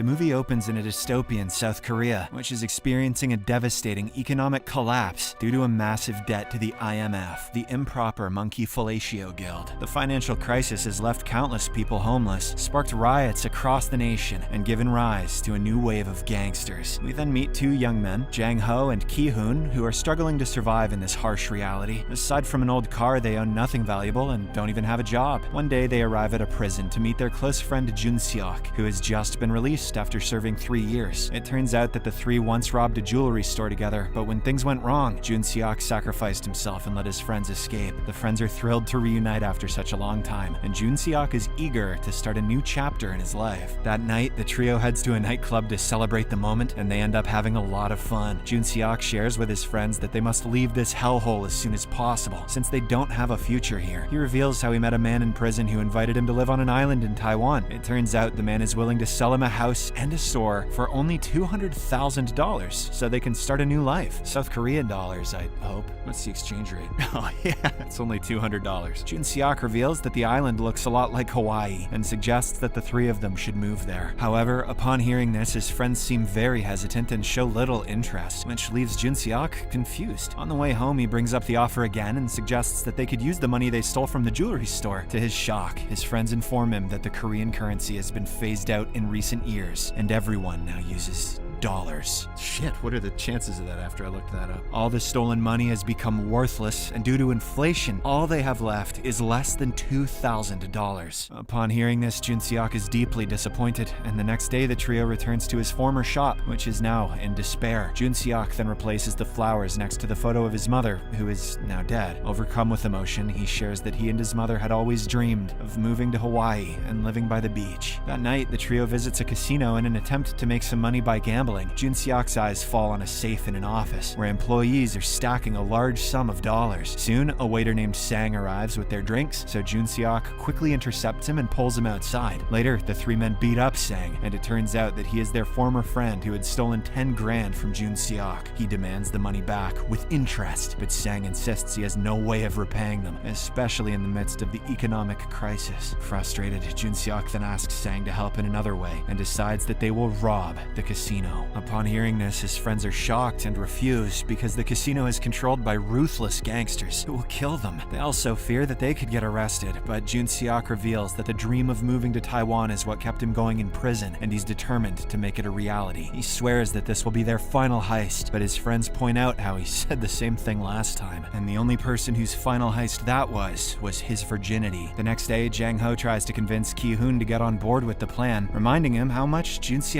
The movie opens in a dystopian South Korea, which is experiencing a devastating economic collapse due to a massive debt to the IMF, the Improper Monkey Fellatio Guild. The financial crisis has left countless people homeless, sparked riots across the nation, and given rise to a new wave of gangsters. We then meet two young men, Jang Ho and Ki Hoon, who are struggling to survive in this harsh reality. Aside from an old car, they own nothing valuable and don't even have a job. One day, they arrive at a prison to meet their close friend Jun Seok, who has just been released after serving 3 years. It turns out that the three once robbed a jewelry store together, but when things went wrong, Jun Seok sacrificed himself and let his friends escape. The friends are thrilled to reunite after such a long time, and Jun Seok is eager to start a new chapter in his life. That night, the trio heads to a nightclub to celebrate the moment, and they end up having a lot of fun. Jun Seok shares with his friends that they must leave this hellhole as soon as possible, since they don't have a future here. He reveals how he met a man in prison who invited him to live on an island in Taiwan. It turns out the man is willing to sell him a house and a store for only $200,000 so they can start a new life. South Korean dollars, I hope. What's the exchange rate? Oh yeah, it's only $200. Jun Seok reveals that the island looks a lot like Hawaii and suggests that the three of them should move there. However, upon hearing this, his friends seem very hesitant and show little interest, which leaves Jun Seok confused. On the way home, he brings up the offer again and suggests that they could use the money they stole from the jewelry store. To his shock, his friends inform him that the Korean currency has been phased out in recent years, and everyone now uses dollars. Shit, what are the chances of that after I looked that up? All the stolen money has become worthless, and due to inflation, all they have left is less than $2,000. Upon hearing this, Jun Seok is deeply disappointed, and the next day the trio returns to his former shop, which is now in despair. Jun Seok then replaces the flowers next to the photo of his mother, who is now dead. Overcome with emotion, he shares that he and his mother had always dreamed of moving to Hawaii and living by the beach. That night, the trio visits a casino in an attempt to make some money by gambling. Jun Seok's eyes fall on a safe in an office, where employees are stacking a large sum of dollars. Soon, a waiter named Sang arrives with their drinks, so Jun Seok quickly intercepts him and pulls him outside. Later, the three men beat up Sang, and it turns out that he is their former friend who had stolen 10 grand from Jun Seok. He demands the money back with interest, but Sang insists he has no way of repaying them, especially in the midst of the economic crisis. Frustrated, Jun Seok then asks Sang to help in another way, and decides that they will rob the casino. Upon hearing this, his friends are shocked and refuse because the casino is controlled by ruthless gangsters who will kill them. They also fear that they could get arrested, but Jun Seok reveals that the dream of moving to Taiwan is what kept him going in prison, and he's determined to make it a reality. He swears that this will be their final heist, but his friends point out how he said the same thing last time, and the only person whose final heist that was his virginity. The next day, Jang Ho tries to convince Ki Hoon to get on board with the plan, reminding him how much Jun Seok